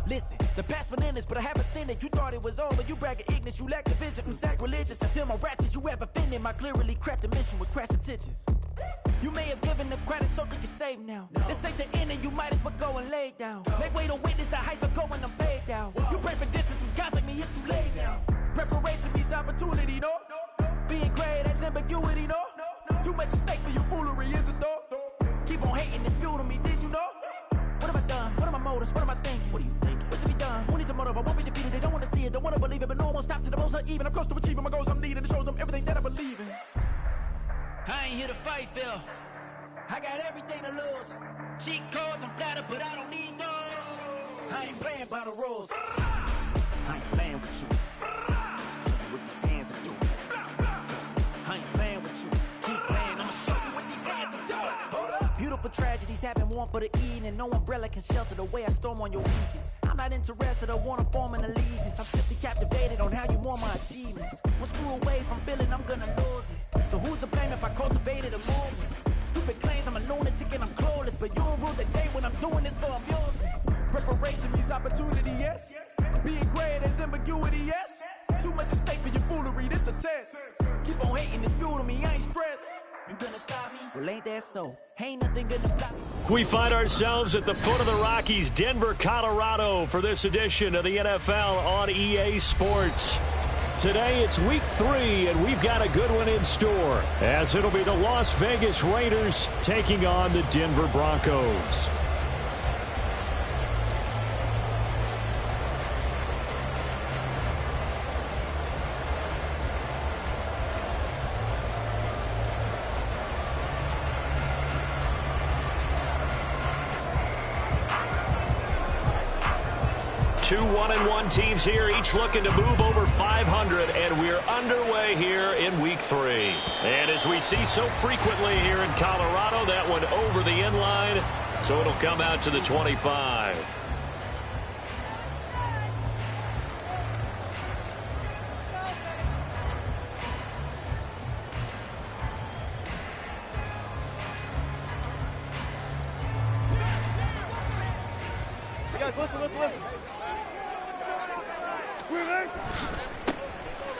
Listen, the past bananas, but I haven't seen it. You thought it was over, you bragging ignorance, you lack the vision from sacrilegious. I feel my ratchets, you ever offended my clearly crafted mission with crass intentions. You may have given the credit so that you're safe now. This ain't the end and you might as well go and lay down. Make way to witness the heights of going, I'm paid down. You pray for distance from guys like me, it's too late now. Preparation means opportunity, no? Being great, that's ambiguity, no? Too much at stake for your foolery, is it though? Keep on hating, it's fuel to me, did you know? What have I done? What are my motives? What am I thinking? What are you thinking? What should be done? Who needs a motive? I won't be defeated. They don't want to see it, don't want to believe it, but no one will stop to the most uneven. I'm close to achieving my goals. I'm needing to show them everything that I believe in. I ain't here to fight, Phil. I got everything to lose. Cheat codes, I'm flattered, but I don't need those. I ain't playing by the rules. I ain't playing with you. Show you what these hands are doing. I ain't playing with you. Keep playing, I'ma show you what these hands are doing. Hold up. Beautiful tragedies happen, one for the eating, and no umbrella can shelter the way I storm on your weekends. I'm not interested, I wanna form an allegiance. I'm simply captivated on how you want my achievements. One screw away from feeling I'm gonna lose it. So who's to blame if I cultivated a movement? Stupid claims I'm a lunatic and I'm clueless, but you'll rule the day when I'm doing this for amusement. Preparation means opportunity, yes. Being great as ambiguity, yes. Too much at stake for your foolery, this a test. Keep on hating, it's fuel to me, I ain't stressed. You gonna stop me? Well, ain't that so? Ain't nothing gonna block me. We find ourselves at the foot of the Rockies, Denver, Colorado, for this edition of the NFL on EA Sports. Today it's week 3, and we've got a good one in store, as it'll be the Las Vegas Raiders taking on the Denver Broncos. Two 1-1 teams here, each looking to move over 500, and we're underway here in week 3. And as we see so frequently here in Colorado, that one over the end line, so it'll come out to the 25.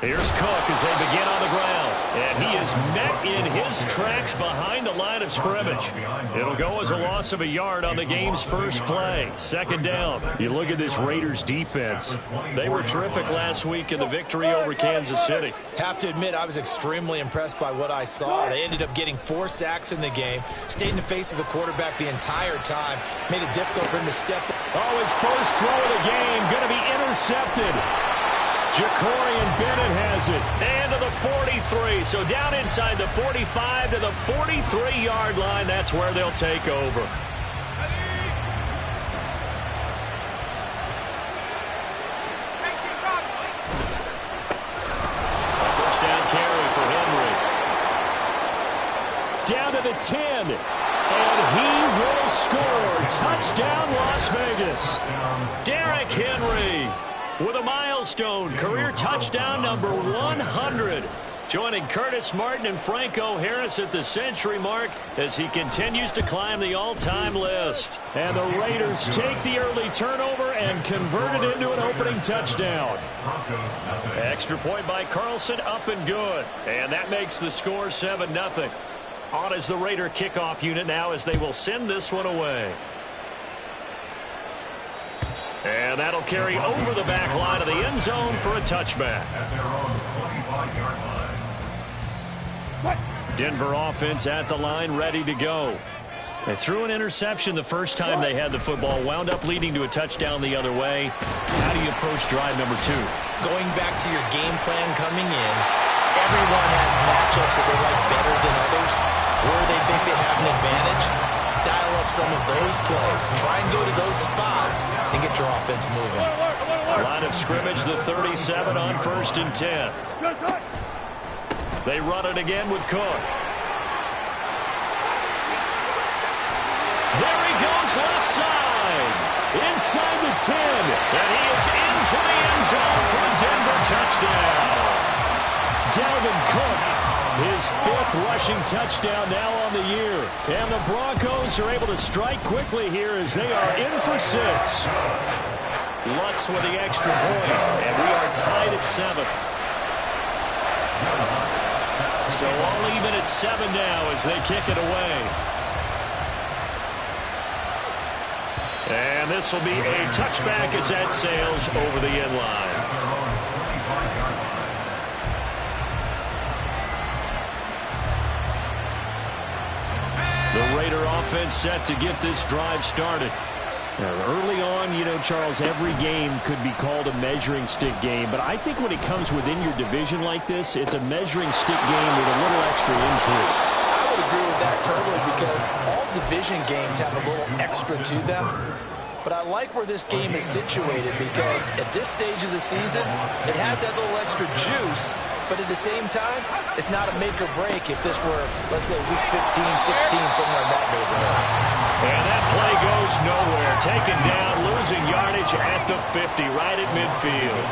Here's Cook as they begin on the ground. And he is met in his tracks behind the line of scrimmage. It'll go as a loss of a yard on the game's first play. Second down. You look at this Raiders defense. They were terrific last week in the victory over Kansas City. Have to admit, I was extremely impressed by what I saw. They ended up getting 4 sacks in the game. Stayed in the face of the quarterback the entire time. Made it difficult for him to step up. Oh, his first throw of the game going to be intercepted. Jacorian Bennett has it. And to the 43. So down inside the 45 to the 43-yard line. That's where they'll take over. A first down carry for Henry. Down to the 10. And he will score. Touchdown, Las Vegas. Derrick Henry with a milestone career touchdown number 100. Joining Curtis Martin and Franco Harris at the century mark as he continues to climb the all-time list. And the Raiders take the early turnover and convert it into an opening touchdown. Extra point by Carlson, up and good. And that makes the score 7-0. On is the Raider kickoff unit now as they will send this one away. And that'll carry over the back line of the end zone for a touchback. Denver offense at the line, ready to go. They threw an interception the first time they had the football, wound up leading to a touchdown the other way. How do you approach drive number 2? Going back to your game plan coming in, everyone has matchups that they like better than others, where they think they have an advantage. Dial up some of those plays. Try and go to those spots and get your offense moving. Line of scrimmage, the 37 on 1st and 10. They run it again with Cook. There he goes left side. Inside the 10. And he is into the end zone for a Denver touchdown. Dalvin Cook, his 5th rushing touchdown now on the year. And the Broncos are able to strike quickly here as they are in for 6. Lutz with the extra point, and we are tied at 7. So all even at 7 now as they kick it away. And this will be a touchback as that sails over the end line. The Raider offense set to get this drive started. Now, early on, Charles, every game could be called a measuring stick game. But I think when it comes within your division like this, it's a measuring stick game with a little extra intrigue. I would agree with that totally because all division games have a little extra to them. But I like where this game is situated because at this stage of the season, it has that little extra juice. But at the same time, it's not a make or break if this were, let's say, week 15, 16, somewhere in that neighborhood. And that play goes nowhere. Taken down, losing yardage at the 50, right at midfield.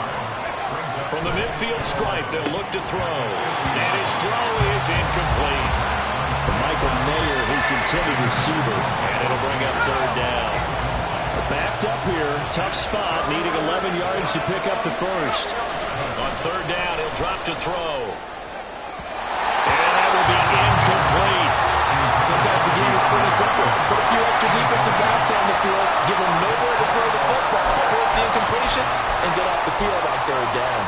From the midfield stripe, they'll look to throw. And his throw is incomplete. For Michael Mayer, his intended receiver. And it'll bring up 3rd down. Backed up here, tough spot, needing 11 yards to pick up the first. On 3rd down, he'll drop to throw. And that will be incomplete. Sometimes the game is pretty simple. Put a few extra defensive backs on the field, give them nowhere to throw the football, force the incompletion, and get off the field on 3rd down.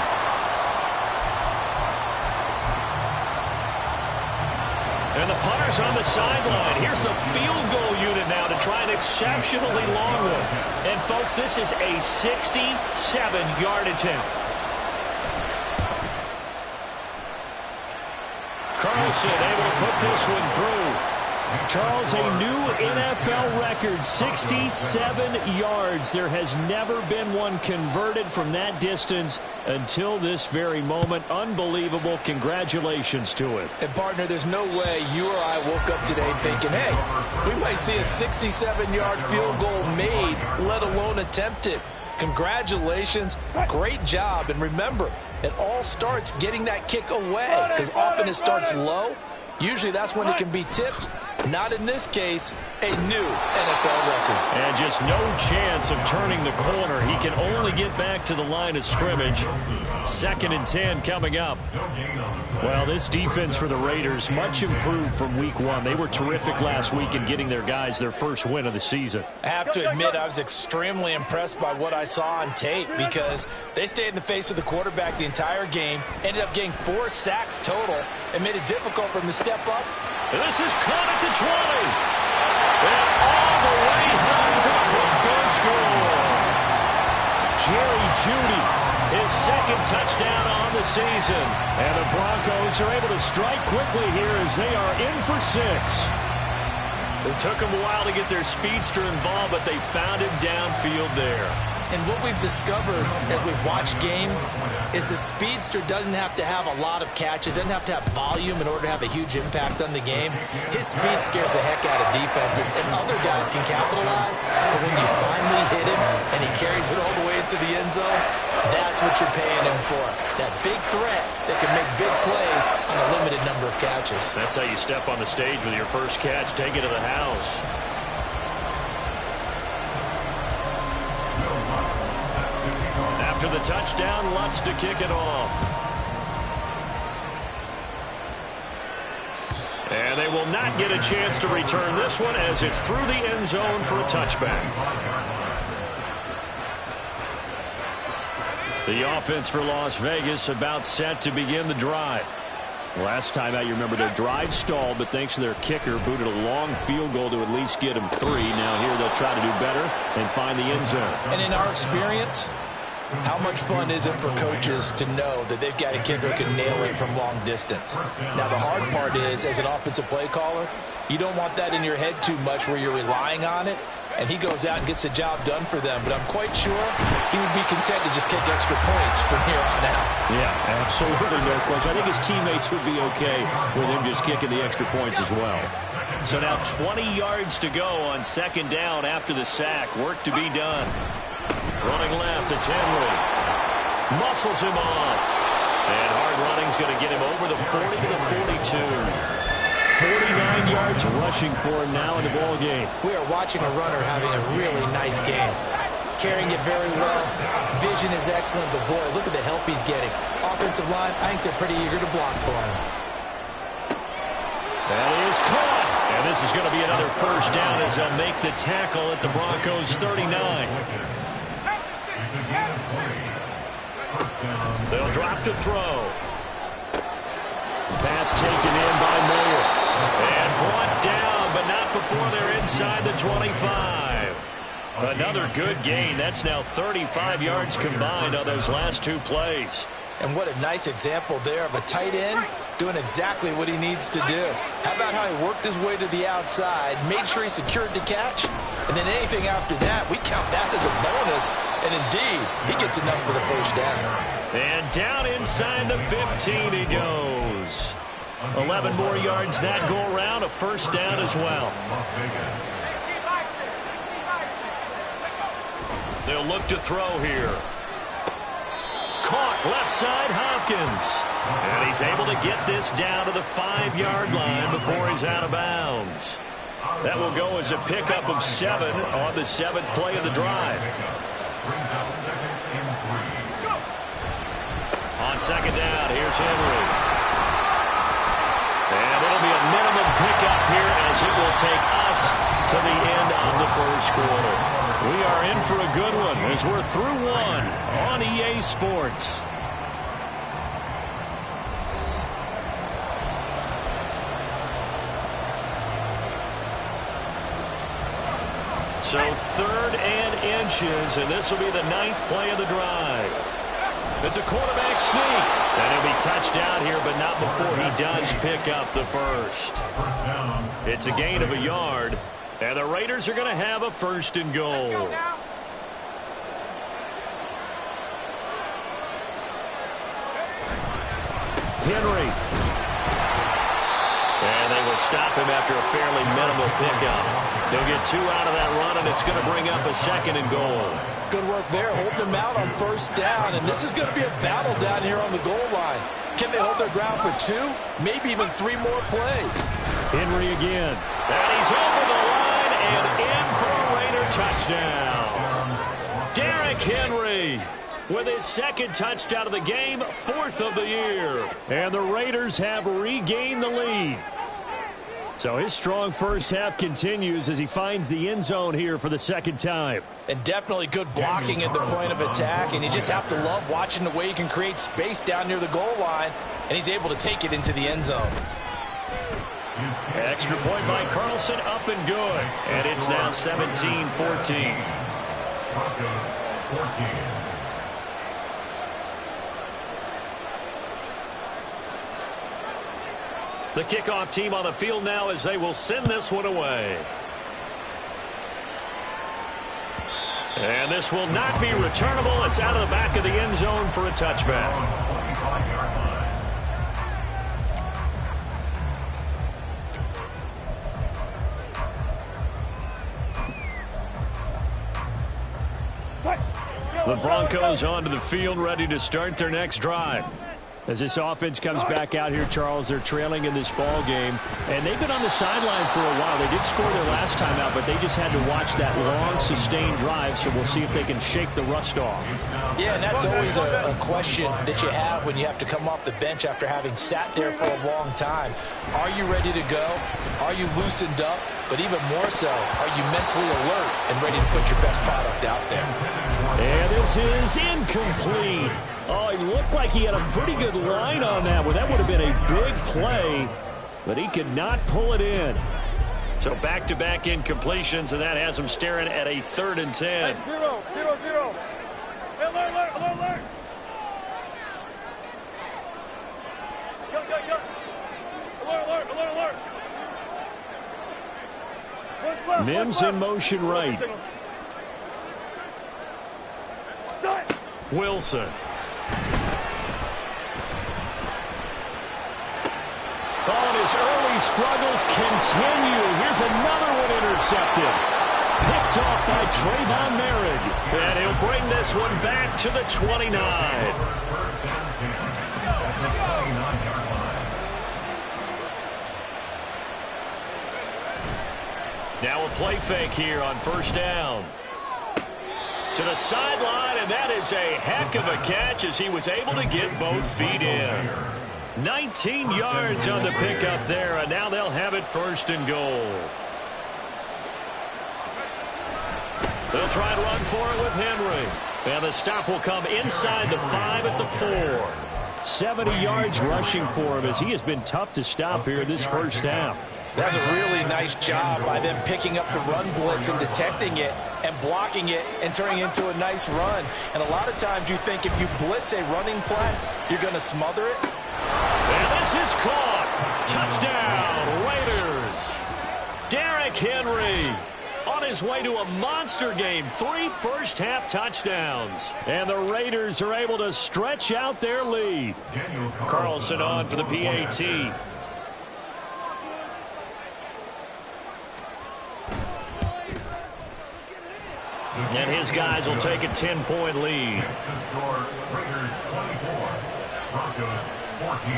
And the punter's on the sideline. Here's the field goal unit now to try an exceptionally long one. And, folks, this is a 67-yard attempt. Carlson able to put this one through. Charles, a new NFL record, 67 yards. There has never been one converted from that distance until this very moment. Unbelievable. Congratulations to it. And, partner, there's no way you or I woke up today thinking, hey, we might see a 67-yard field goal made, let alone attempted. Congratulations. Great job. And remember, it all starts getting that kick away because often it starts low. Usually that's when it can be tipped. Not in this case, a new NFL record. And just no chance of turning the corner. He can only get back to the line of scrimmage. 2nd and 10 coming up. Well, this defense for the Raiders, much improved from week 1. They were terrific last week in getting their guys their first win of the season. I have to admit, I was extremely impressed by what I saw on tape because they stayed in the face of the quarterback the entire game, ended up getting 4 sacks total, and made it difficult for him to step up. And this is caught at the 20. And all the way home for the Broncos score. Jerry Jeudy, his 2nd touchdown on the season. And the Broncos are able to strike quickly here as they are in for 6. It took them a while to get their speedster involved, but they found him downfield there. And what we've discovered as we've watched games is the speedster doesn't have to have a lot of catches, doesn't have to have volume in order to have a huge impact on the game. His speed scares the heck out of defenses, and other guys can capitalize. But when you finally hit him and he carries it all the way into the end zone, that's what you're paying him for. That big threat that can make big plays on a limited number of catches. That's how you step on the stage with your first catch. Take it to the house. After the touchdown, Lutz to kick it off. And they will not get a chance to return this one as it's through the end zone for a touchback. The offense for Las Vegas about set to begin the drive. Last time out, you remember their drive stalled, but thanks to their kicker, booted a long field goal to at least get them 3. Now here they'll try to do better and find the end zone. And in our experience, how much fun is it for coaches to know that they've got a kicker who can nail it from long distance? Now, the hard part is, as an offensive play caller, you don't want that in your head too much where you're relying on it, and he goes out and gets the job done for them. But I'm quite sure he would be content to just kick extra points from here on out. Yeah, absolutely no question. I think his teammates would be okay with him just kicking the extra points as well. So now 20 yards to go on 2nd down after the sack. Work to be done. Running left, it's Henry. Muscles him off. And hard running's going to get him over the 40 to the 42. 49 yards rushing for him now in the ball game. We are watching a runner having a really nice game. carrying it very well. Vision is excellent, but boy, look at the help he's getting. Offensive line, I think they're pretty eager to block for him. That is caught. And this is going to be another first down as they'll make the tackle at the Broncos' 39. They'll drop to throw. Pass taken in by Mayer. And brought down, but not before they're inside the 25. Another good gain. That's now 35 yards combined on those last two plays. And what a nice example there of a tight end doing exactly what he needs to do. How about how he worked his way to the outside, made sure he secured the catch, and then anything after that, we count that as a bonus. And indeed, he gets enough for the first down. And down inside the 15 he goes. 11 more yards that go around, a first down as well. They'll look to throw here. Caught left side, Hopkins. And he's able to get this down to the 5-yard line before he's out of bounds. That will go as a pickup of 7 on the 7th play of the drive. On second down, here's Henry. And it'll be a minimum pickup here as it will take us to the end of the first quarter. We are in for a good one as we're through one on EA Sports. So 3rd and inches, and this will be the 9th play of the drive. It's a quarterback sneak. And he'll be touched out here, but not before he does pick up the first. It's a gain of a yard, and the Raiders are going to have a 1st and goal. Henry. And they will stop him after a fairly minimal pickup. They'll get 2 out of that run, and it's going to bring up a 2nd and goal. Good work there, holding them out on first down, and this is going to be a battle down here on the goal line. Can they hold their ground for 2, maybe even 3 more plays? Henry again. And he's over the line and in for a Raider touchdown. Derrick Henry with his 2nd touchdown of the game, 4th of the year. And the Raiders have regained the lead. So his strong first half continues as he finds the end zone here for the 2nd time. And definitely good blocking at the point of attack, and you just have to love watching the way he can create space down near the goal line, and he's able to take it into the end zone. Extra point by Carlson, up and good. And it's now 17-14. The kickoff team on the field now as they will send this one away. And this will not be returnable. It's out of the back of the end zone for a touchback. The Broncos onto the field, ready to start their next drive. As this offense comes back out here, Charles, they're trailing in this ball game, and they've been on the sideline for a while. They did score their last time out, but they just had to watch that long, sustained drive, so we'll see if they can shake the rust off. Yeah, and that's always a question that you have when you have to come off the bench after having sat there for a long time. Are you ready to go? Are you loosened up? But even more so, are you mentally alert and ready to put your best product out there? And this is incomplete. Oh, he looked like he had a pretty good line on that one. That would have been a big play, but he could not pull it in. So back-to-back incompletions, and that has him staring at a 3rd and 10. Hey, 0, 0, 0. Alert. Alert. Mims in motion right. Wilson. Oh, and his early struggles continue. Here's another one intercepted. Picked off by Trayvon Merrick. And he'll bring this one back to the 29. Now a play fake here on first down. To the sideline, and that is a heck of a catch as he was able to get both feet in. 19 yards on the pickup there, and now they'll have it 1st and goal. They'll try and run for it with Henry. And the stop will come inside the 5 at the 4. 70 yards rushing for him as he has been tough to stop here this first half. That's a really nice job by them picking up the run blitz and detecting it and blocking it and turning it into a nice run. And a lot of times you think if you blitz a running play, you're going to smother it. And this is caught. Touchdown, Raiders. Derrick Henry on his way to a monster game. 3 first-half touchdowns. And the Raiders are able to stretch out their lead. Carlson on for the PAT. And his guys will take a 10-point lead. Raiders 24, Broncos 14.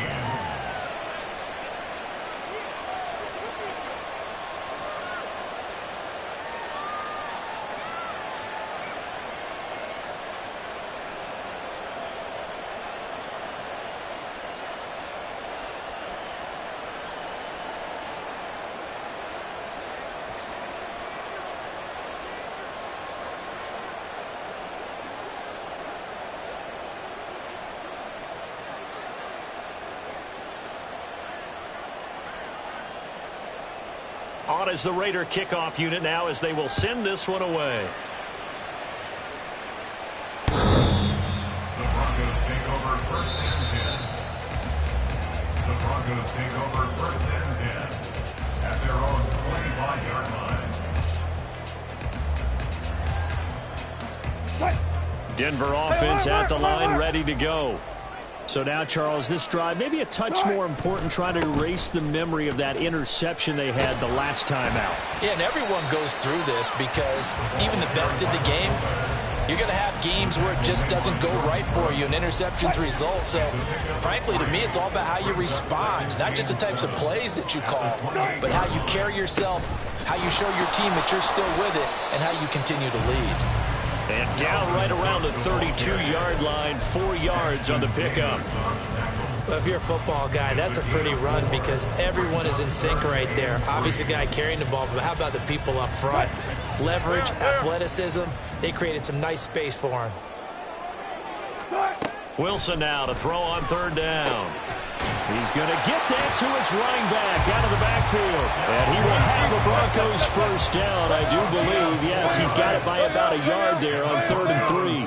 On as the Raider kickoff unit now as they will send this one away. The Broncos take over 1st and 10. The Broncos take over 1st and 10 at their own 25-yard line. Denver offense at the line, ready to go. So now, Charles, this drive, maybe a touch more important, trying to erase the memory of that interception they had the last time out. Yeah, and everyone goes through this because even the best in the game, you're going to have games where it just doesn't go right for you and interceptions result. So, frankly, to me, it's all about how you respond, not just the types of plays that you call, but how you carry yourself, how you show your team that you're still with it, and how you continue to lead. And down right around the 32-yard line, 4 yards on the pickup. Well, if you're a football guy, that's a pretty run because everyone is in sync right there. Obviously, the guy carrying the ball, but how about the people up front? Leverage, athleticism, they created some nice space for him. Wilson now to throw on 3rd down. He's going to get that to his running back out of the backfield. And he will have the Broncos 1st down, I do believe. Yes, he's got it by about a yard there on 3rd and 3.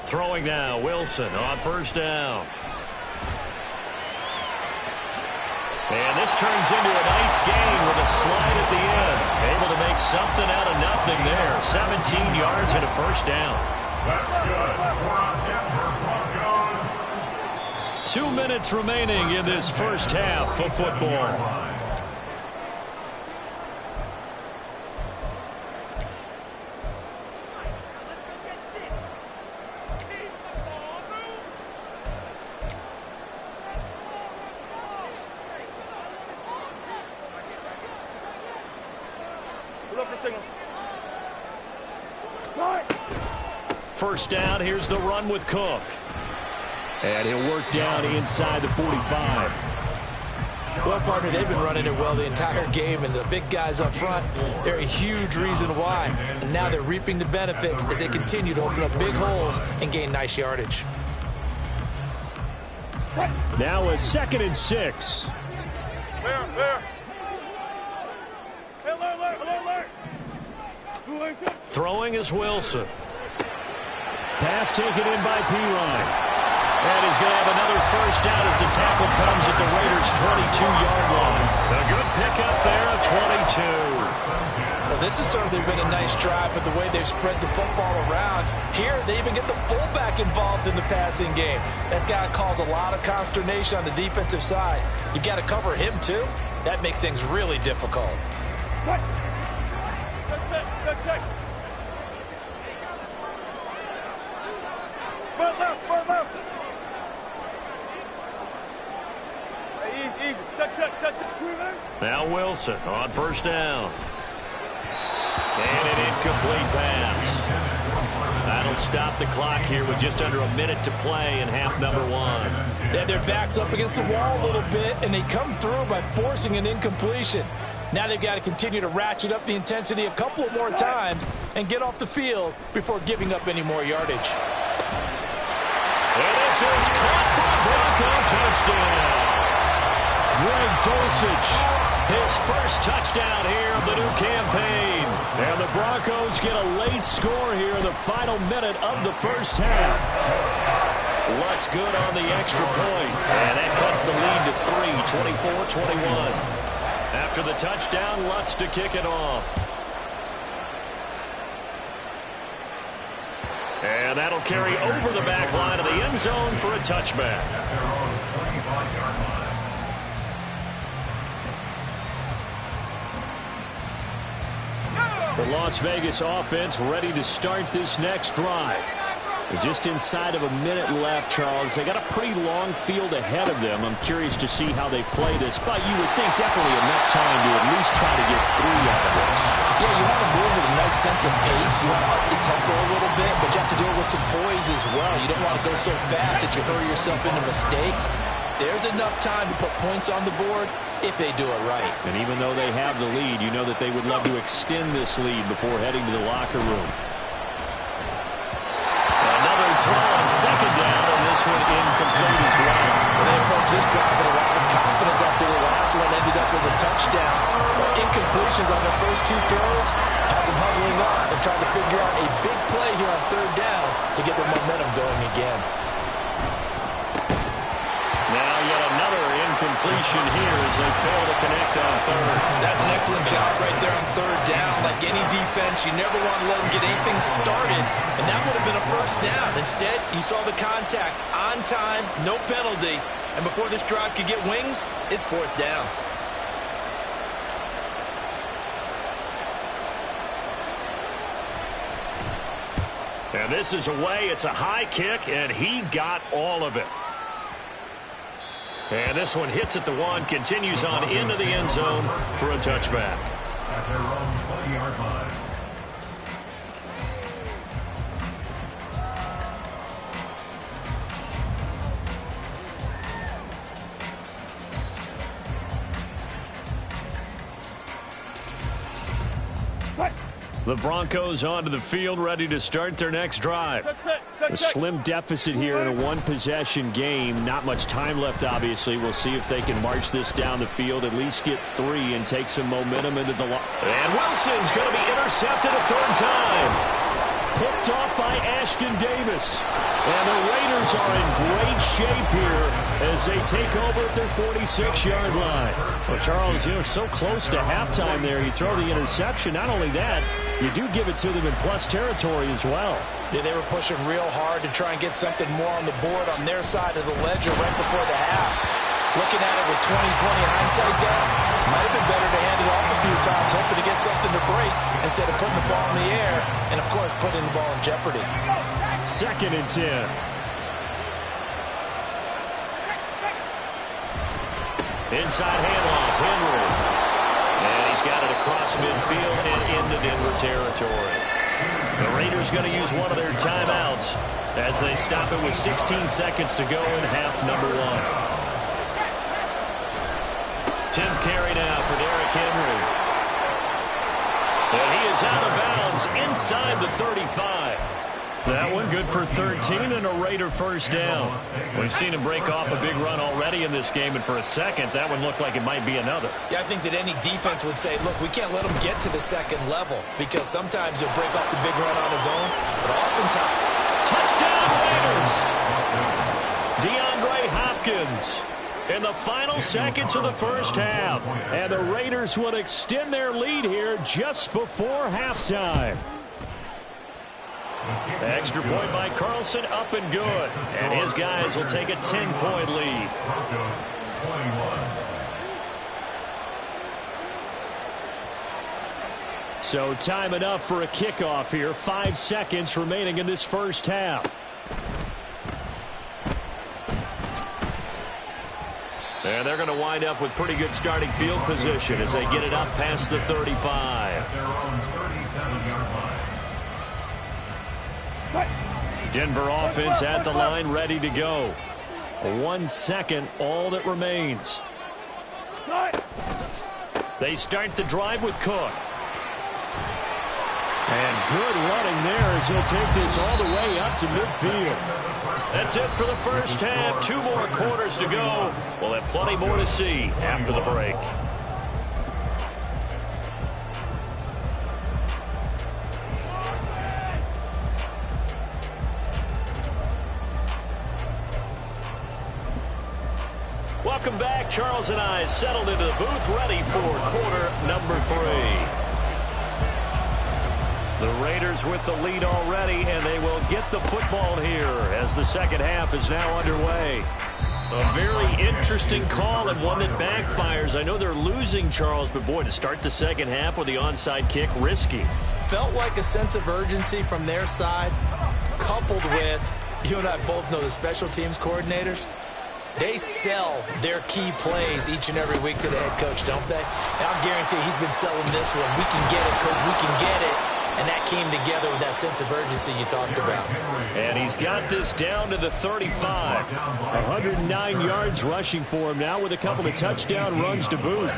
Throwing now, Wilson on 1st down. And this turns into a nice gain with a slide at the end. Able to make something out of nothing there. 17 yards and a 1st down. That's good. We're on Denver Broncos. 2 minutes remaining in this first half of football. First down, here's the run with Cook. And he'll work down inside the 45. Well, partner, they've been running it well the entire game, and the big guys up front, they're a huge reason why. And now they're reaping the benefits as they continue to open up big holes and gain nice yardage. Now a 2nd and 6. Clear. Alert. Throwing is Wilson. Pass taken in by Pirine. And he's going to have another first down as the tackle comes at the Raiders' 22-yard line. A good pickup there of 22. Well, this has certainly been a nice drive with the way they've spread the football around. Here, they even get the fullback involved in the passing game. That's got to cause a lot of consternation on the defensive side. You've got to cover him, too. That makes things really difficult. Check. Spread left. Easy. Check. Now Wilson on first down. And an incomplete pass. That'll stop the clock here with just under a minute to play in half number one. Yeah, their back's up against the wall a little bit, and they come through by forcing an incompletion. Now they've got to continue to ratchet up the intensity a couple of more times and get off the field before giving up any more yardage. And this is caught for a Bronco touchdown. Greg Dulcich, his first touchdown here of the new campaign. And the Broncos get a late score here in the final minute of the first half. Lutz good on the extra point. And that cuts the lead to 3, 24-21. After the touchdown, Lutz to kick it off. And that'll carry over the back line of the end zone for a touchback. The Las Vegas offense ready to start this next drive. Just inside of a minute left, Charles. They got a pretty long field ahead of them. I'm curious to see how they play this, but you would think definitely enough time to at least try to get 3 out of this. Yeah, you want to move with a nice sense of pace. You want to up the tempo a little bit, but you have to do it with some poise as well. You don't want to go so fast that you hurry yourself into mistakes. There's enough time to put points on the board if they do it right. And even though they have the lead, you know that they would love to extend this lead before heading to the locker room. Another throw on second down, and this one incomplete as well. Well, they approach this drive with a lot of confidence after the last one ended up as a touchdown. But incompletions on their first 2 throws has them huddling up and trying to figure out a big play here on third down to get their momentum going again. Now yet another incompletion here as they fail to connect on third. That's an excellent job right there on third down. Like any defense, you never want to let them get anything started, and that would have been a first down. Instead, you saw the contact on time, no penalty, and before this drive could get wings, it's fourth down. And this is away. It's a high kick, and he got all of it. And this one hits at the 1, continues on into the end zone for a touchback. At their own 20-yard line. The Broncos onto the field, ready to start their next drive. A slim deficit here in a one-possession game. Not much time left, obviously. We'll see if they can march this down the field, at least get 3 and take some momentum into the line. And Wilson's going to be intercepted a third time. Picked off by Ashton Davis. And the Raiders are in great shape here as they take over at their 46-yard line. Well, Charles, you're so close to halftime there. You throw the interception. Not only that, you do give it to them in plus territory as well. Yeah, they were pushing real hard to try and get something more on the board on their side of the ledger right before the half. Looking at it with 20/20 hindsight there, might have been better to hand it off a few times, hoping to get something to break instead of putting the ball in the air and, of course, putting the ball in jeopardy. 2nd and 10. Inside handoff, Henry. And he's got it across midfield and into Denver territory. The Raiders going to use one of their timeouts as they stop it with 16 seconds to go in half number 1. 10th carry now for Derrick Henry. And he is out of bounds inside the 35. That one good for 13 and a Raider first down. We've seen him break off a big run already in this game, and for a second, that one looked like it might be another. Yeah, I think that any defense would say, look, we can't let him get to the second level because sometimes he'll break off the big run on his own, but oftentimes... Touchdown Raiders! DeAndre Hopkins in the final seconds of the first half. And the Raiders will extend their lead here just before halftime. Extra point by Carlson, up and good. And his guys will take a 10-point lead. So time enough for a kickoff here. 5 seconds remaining in this first half. And they're going to wind up with pretty good starting field position as they get it up past the 35. At their own 37 Denver offense at the line, ready to go. 1 second, all that remains. They start the drive with Cook. And good running there as he'll take this all the way up to midfield. That's it for the first half. 2 more quarters to go. We'll have plenty more to see after the break. Welcome back. Charles and I settled into the booth, ready for quarter number 3. The Raiders with the lead already, and they will get the football here as the second half is now underway. A very interesting call and one that backfires. I know they're losing, Charles, but boy, to start the second half with the onside kick, risky. Felt like a sense of urgency from their side, coupled with, you and I both know the special teams coordinators. They sell their key plays each and every week to the head coach, don't they? And I'll guarantee he's been selling this one. We can get it, coach, we can get it. And that came together with that sense of urgency you talked about. And he's got this down to the 35. 109 yards rushing for him now with a couple of touchdown runs to boot.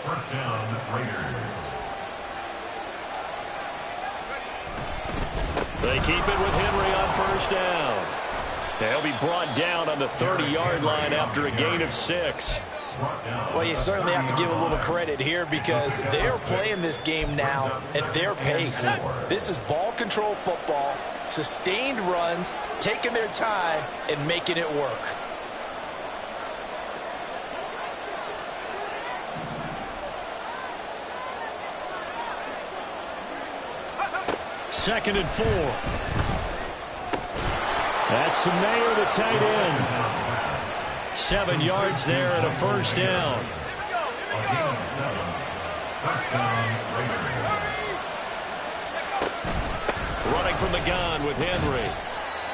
First down, Raiders. They keep it with Henry on first down. He'll be brought down on the 30-yard line after a gain of 6. Well, you certainly have to give a little credit here because they're playing this game now at their pace. This is ball control football, sustained runs, taking their time, and making it work. Second and 4. That's to Mayer, the tight end. 7 yards there and a first down. A gain of 7. Touchdown, Raiders. Running from the gun with Henry.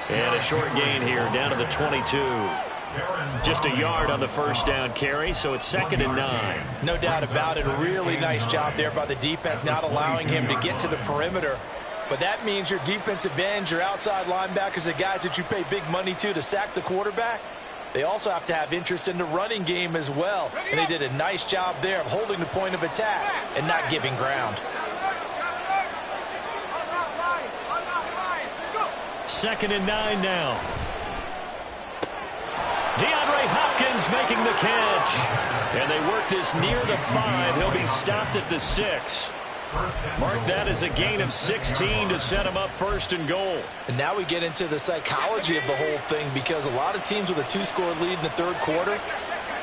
And a short gain here down to the 22. Just a yard on the first down carry, so it's 2nd and 9. No doubt about it. A really nice job there by the defense, not allowing him to get to the perimeter. But that means your defensive ends, your outside linebackers, the guys that you pay big money to sack the quarterback, they also have to have interest in the running game as well. And they did a nice job there of holding the point of attack and not giving ground. 2nd and 9 now. DeAndre Hopkins making the catch. And they work this near the 5. He'll be stopped at the 6. Mark that as a gain of 16 to set him up 1st and goal. And now we get into the psychology of the whole thing because a lot of teams with a 2-score lead in the 3rd quarter,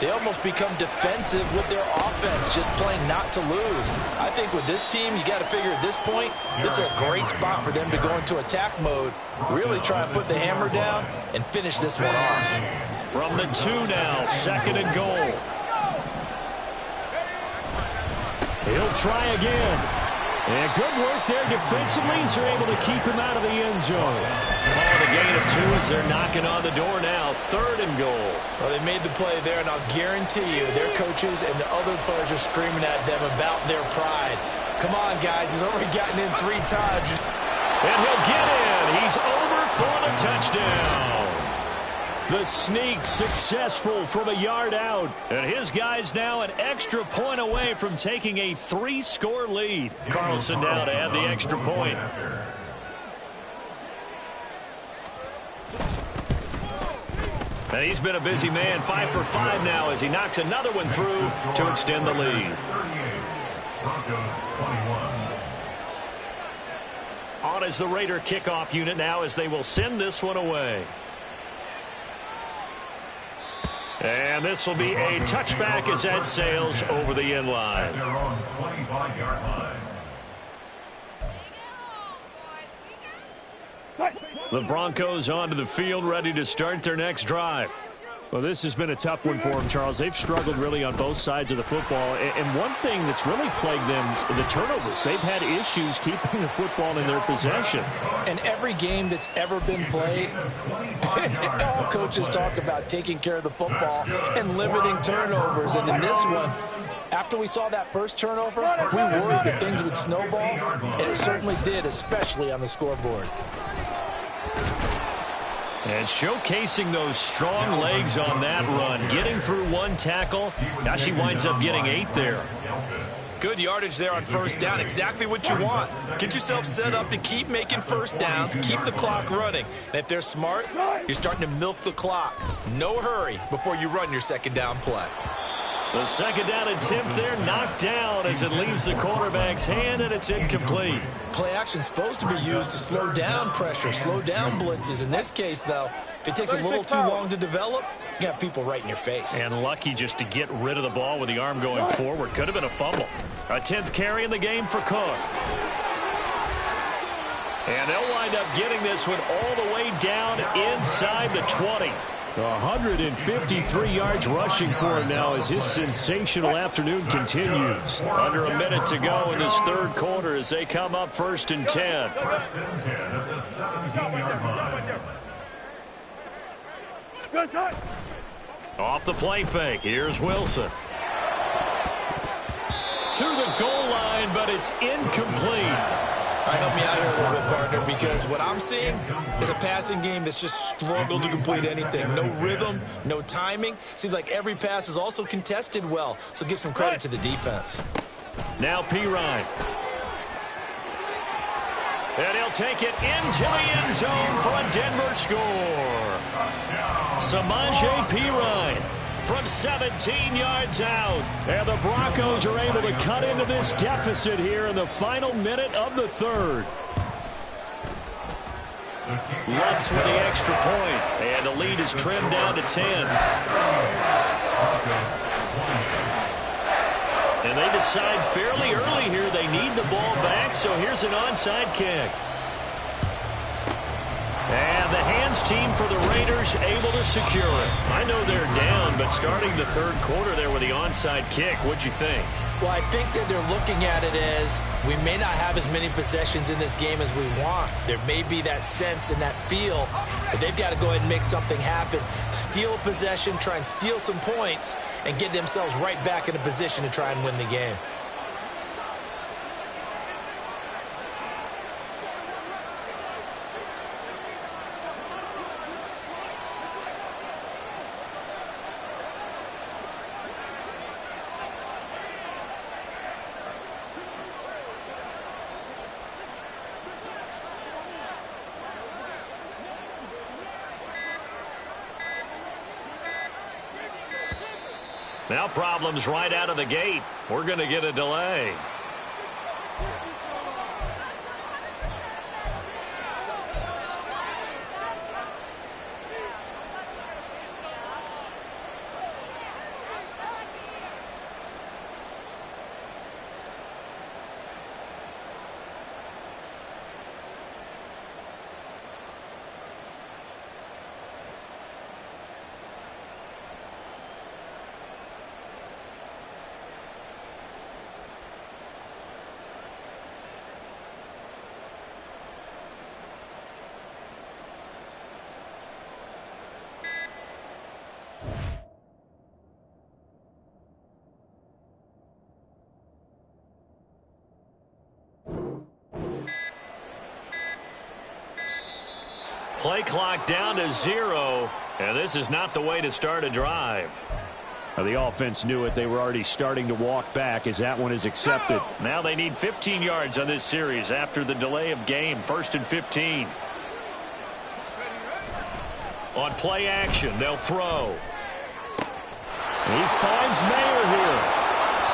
they almost become defensive with their offense, just playing not to lose. I think with this team, you got to figure at this point, this is a great spot for them to go into attack mode, really try and put the hammer down and finish this one off. From the 2 now, 2nd and goal. He'll try again. And good work there defensively as they're able to keep him out of the end zone. Call it a gain of 2 as they're knocking on the door now. 3rd and goal. Well, they made the play there, and I'll guarantee you their coaches and the other players are screaming at them about their pride. Come on, guys. He's already gotten in 3 times. And he'll get in. He's over for the touchdown. The sneak successful from a yard out. And his guys now an extra point away from taking a 3-score lead. Carlson now to add the extra point. And he's been a busy man, 5 for 5 now as he knocks another one through to extend the lead. Broncos 21. On is the Raider kickoff unit now as they will send this one away. And this will be a touchback as Ed sails over the end line. They're on 25-yard line. The Broncos onto the field, ready to start their next drive. Well, this has been a tough one for them, Charles. They've struggled really on both sides of the football. And one thing that's really plagued them, the turnovers. They've had issues keeping the football in their possession. And every game that's ever been played, all coaches talk about taking care of the football and limiting turnovers. And in this one, after we saw that first turnover, we worried that things would snowball, and it certainly did, especially on the scoreboard. And showcasing those strong legs on that run. Getting through one tackle. Now she winds up getting 8 there. Good yardage there on first down. Exactly what you want. Get yourself set up to keep making first downs. Keep the clock running. And if they're smart, you're starting to milk the clock. No hurry before you run your second down play. The second down attempt there knocked down as it leaves the quarterback's hand, and it's incomplete. Play action supposed to be used to slow down pressure, slow down blitzes. In this case, though, if it takes a little too long to develop, you got people right in your face. And lucky just to get rid of the ball with the arm going forward. Could have been a fumble. A 10th carry in the game for Cook. And they'll wind up getting this one all the way down inside the 20. 153 yards rushing for him now as his sensational afternoon continues. Under a minute to go in this third quarter as they come up 1st and 10. First and 10 at the 17-yard line. Off the play fake. Here's Wilson. To the goal line, but it's incomplete. All right, help me out here a little bit, partner, because what I'm seeing is a passing game that's just struggled to complete anything. No rhythm, no timing. Seems like every pass is also contested well, so give some credit to the defense. Now Pirine. And he'll take it into the end zone for a Denver score. Samaje Pirine from 17 yards out. And the Broncos are able to cut into this deficit here in the final minute of the third. Lutz with the extra point, and the lead is trimmed down to 10. And they decide fairly early here they need the ball back, so here's an onside kick. And the hands team for the Raiders able to secure it. I know they're down, but starting the third quarter there with the onside kick, what'd you think? Well, I think that they're looking at it as we may not have as many possessions in this game as we want. There may be that sense and that feel that they've got to go ahead and make something happen. Steal a possession, try and steal some points, and get themselves right back in a position to try and win the game. Now problems right out of the gate. We're going to get a delay. Play clock down to 0, and this is not the way to start a drive. Now the offense knew it. They were already starting to walk back as that one is accepted. Now they need 15 yards on this series after the delay of game. 1st and 15. On play action, they'll throw. He finds Mayer here.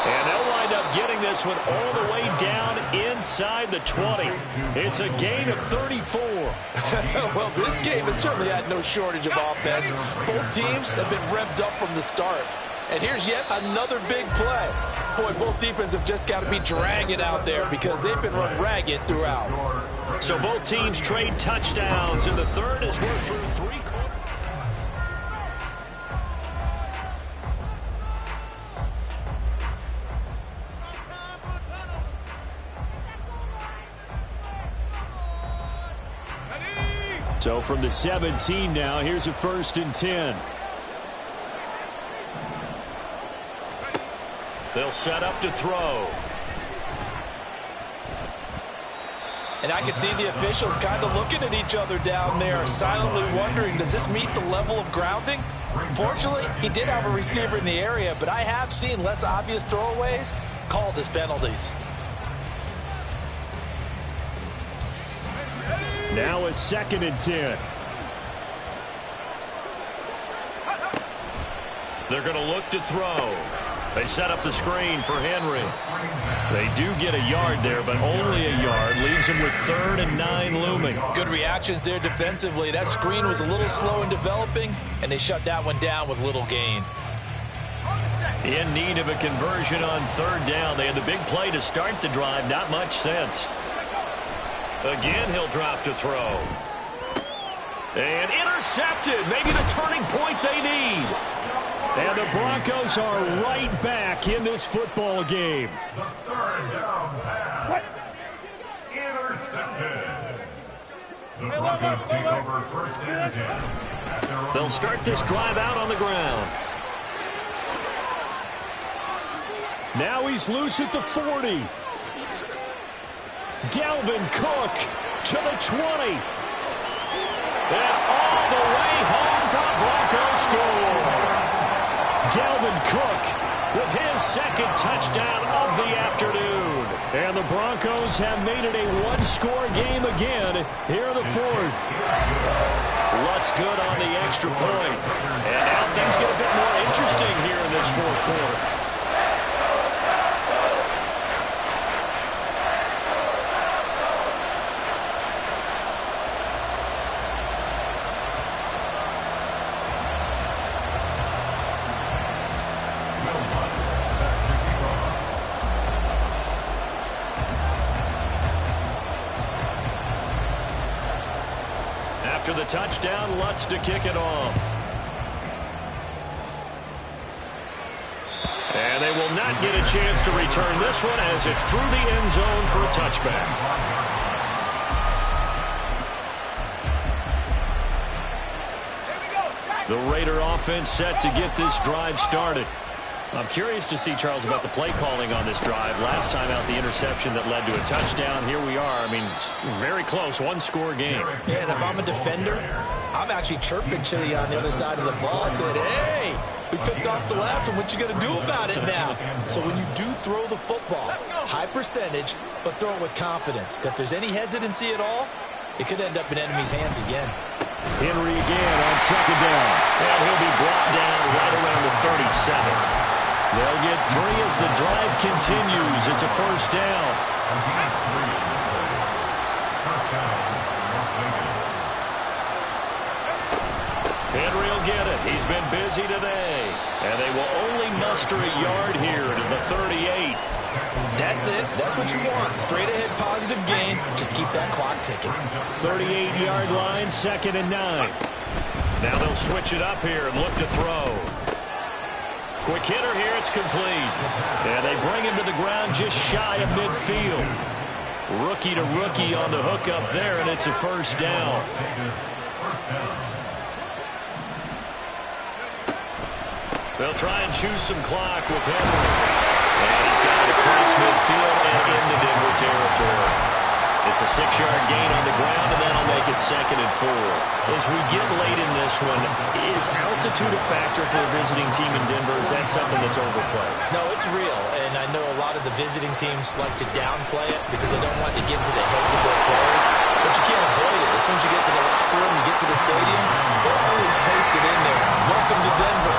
And they'll wind up getting this one all the way down inside the 20. It's a gain of 34. Well, this game has certainly had no shortage of offense. Both teams have been revved up from the start. And here's yet another big play. Boy, both defenses have just got to be dragging out there because they've been run ragged throughout. So both teams trade touchdowns in the third as we're through 3 quarters. So from the 17 now, here's a 1st and 10. They'll set up to throw. And I could see the officials kind of looking at each other down there, silently wondering, does this meet the level of grounding? Fortunately, he did have a receiver in the area, but I have seen less obvious throwaways called as penalties. Now a 2nd and 10. They're going to look to throw. They set up the screen for Henry. They do get a yard there, but only a yard. Leaves him with 3rd and 9 looming. Good reactions there defensively. That screen was a little slow in developing, and they shut that one down with little gain. In need of a conversion on 3rd down. They had the big play to start the drive. Not much sense. Again, he'll drop to throw. And intercepted. Maybe the turning point they need. And the Broncos are right back in this football game. The 3rd down pass. Intercepted. The Broncos take over 1st and 10. They'll start this drive out on the ground. Now he's loose at the 40. Dalvin Cook to the 20. And all the way home for a Broncos score. Dalvin Cook with his 2nd touchdown of the afternoon. And the Broncos have made it a one-score game again here in the 4th. Lutz good on the extra point. And now things get a bit more interesting here in this 4th quarter. After the touchdown, Lutz to kick it off. And they will not get a chance to return this one as it's through the end zone for a touchback. The Raider offense set to get this drive started. I'm curious to see, Charles, about the play calling on this drive. Last time out, the interception that led to a touchdown. Here we are. I mean, very close, one-score game. Yeah, and if I'm a defender, I'm actually chirping Chili on the other side of the ball, saying, hey, we picked off the last one. What you going to do about it now? So when you do throw the football, high percentage, but throw it with confidence. Because if there's any hesitancy at all, it could end up in enemy's hands again. Henry again on 2nd down. And he'll be brought down right around the 37. They'll get 3 as the drive continues. It's a 1st down. Henry will get it. He's been busy today. And they will only muster a yard here to the 38. That's it. That's what you want. Straight ahead positive gain. Just keep that clock ticking. 38-yard line, 2nd and 9. Now they'll switch it up here and look to throw. Quick hitter here, it's complete. And they bring him to the ground just shy of midfield. Rookie to rookie on the hook up there, and it's a 1st down. They'll try and choose some clock with Henry. And he's got it across midfield and into Denver territory. It's a 6-yard gain on the ground, and that'll make it 2nd and 4. As we get late in this one, is altitude a factor for a visiting team in Denver? Is that something that's overplayed? No, it's real, and I know a lot of the visiting teams like to downplay it because they don't want to get into the heads of their players, but you can't avoid it. As soon as you get to the locker room, you get to the stadium, they're always posted in there. Welcome to Denver.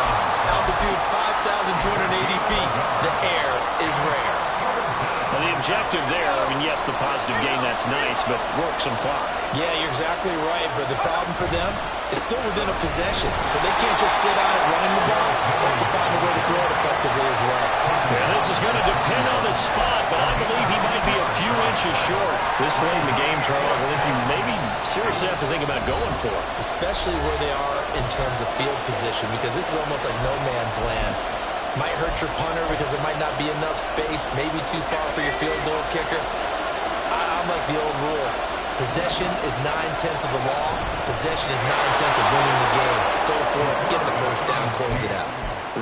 Altitude 5,280 feet. The air is rare. Well, the objective there, I mean, yes, the positive gain, that's nice, but work some clock. Yeah, you're exactly right, but the problem for them is still within a possession, so they can't just sit on it running the ball. They have to find a way to throw it effectively as well. Yeah, this is going to depend on the spot, but I believe he might be a few inches short. This late in the game, Charles, I think you maybe seriously have to think about going for it. Especially where they are in terms of field position, because this is almost like no man's land. Might hurt your punter because there might not be enough space, maybe too far for your field goal kicker. I'm like the old rule. Possession is 9/10 of the law. Possession is 9/10 of winning the game. Go for it. Get the 1st down. Close it out.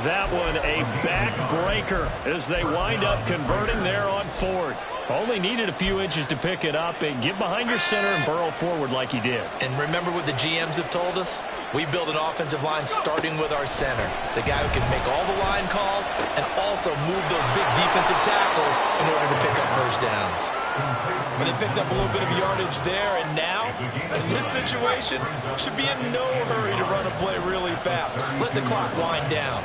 That one a backbreaker as they wind up converting there on fourth. Only needed a few inches to pick it up and get behind your center and burrow forward like he did. And remember what the GMs have told us? We build an offensive line starting with our center, the guy who can make all the line calls and also move those big defensive tackles in order to pick up first downs. But they picked up a little bit of yardage there, and now, in this situation, should be in no hurry to run a play really fast. Let the clock wind down.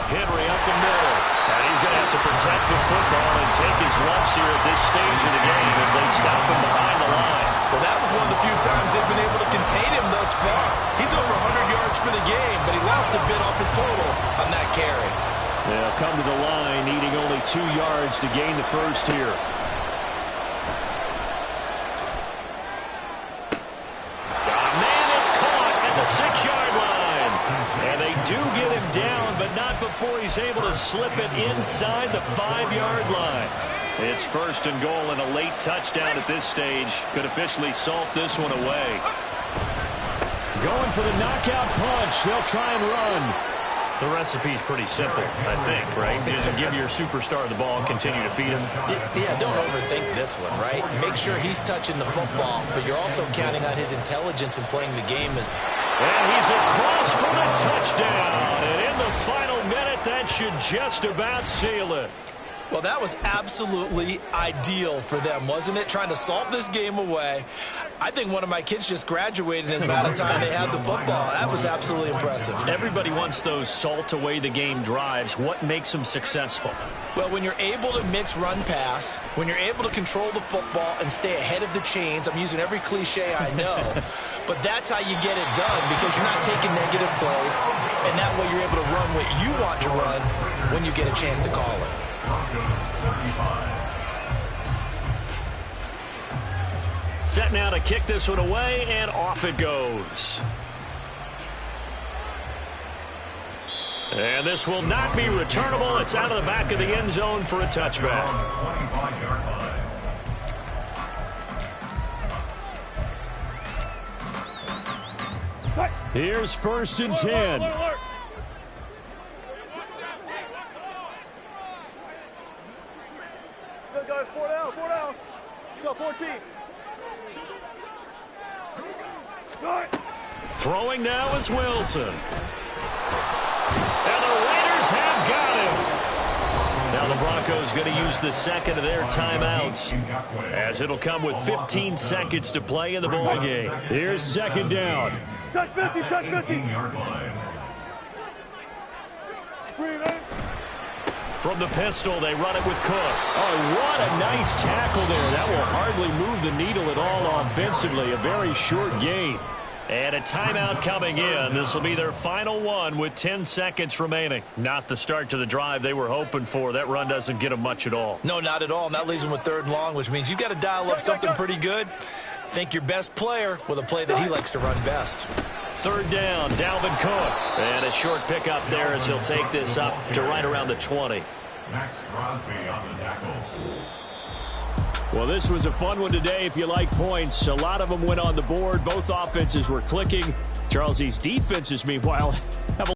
Henry up the middle, and he's going to have to protect the football and take his lumps here at this stage of the game as they stop him behind the line. Well, that was one of the few times they've been able to contain him thus far. He's over 100 yards for the game, but he lost a bit off his total on that carry. They'll come to the line, needing only 2 yards to gain the first here. The 6-yard line. And they do get him down, but not before he's able to slip it inside the 5-yard line. It's first and goal and a late touchdown at this stage. Could officially salt this one away. Going for the knockout punch. They'll try and run. The recipe's pretty simple, I think, right? Just give your superstar the ball and continue to feed him. Yeah, don't overthink this one, right? Make sure he's touching the football, but you're also counting on his intelligence in playing the game. And he's across for the touchdown. And in the final minute, that should just about seal it. Well, that was absolutely ideal for them, wasn't it? Trying to salt this game away. I think one of my kids just graduated in the amount of time they had the football. That was absolutely impressive. Everybody wants those salt-away-the-game drives. What makes them successful? Well, when you're able to mix run-pass, when you're able to control the football and stay ahead of the chains, I'm using every cliche I know, but that's how you get it done because you're not taking negative plays, and that way you're able to run what you want to run when you get a chance to call it. Set now to kick this one away, and off it goes. And this will not be returnable. It's out of the back of the end zone for a touchback. Here's first and 10. Good guys, 4 down, 4 down. You got 14. Throwing now is Wilson. And the Raiders have got him. Now the Broncos going to use the second of their timeouts as it'll come with 15 seconds to play in the ball game. Here's second down. Touch 50, touch 50. From the pistol, they run it with Cook. Oh, what a nice tackle there. That will hardly move the needle at all offensively. A very short gain. And a timeout coming in. This will be their final one with 10 seconds remaining. Not the start to the drive they were hoping for. That run doesn't get them much at all. No, not at all. And that leaves them with 3rd and long, which means you've got to dial up something pretty good. Think your best player with a play that he likes to run best. 3rd down, Dalvin Cook. And a short pickup there as he'll take this up to right around the 20. Max Crosby on the tackle. Well, this was a fun one today if you like points. A lot of them went on the board. Both offenses were clicking. Charles, these defenses, meanwhile, have a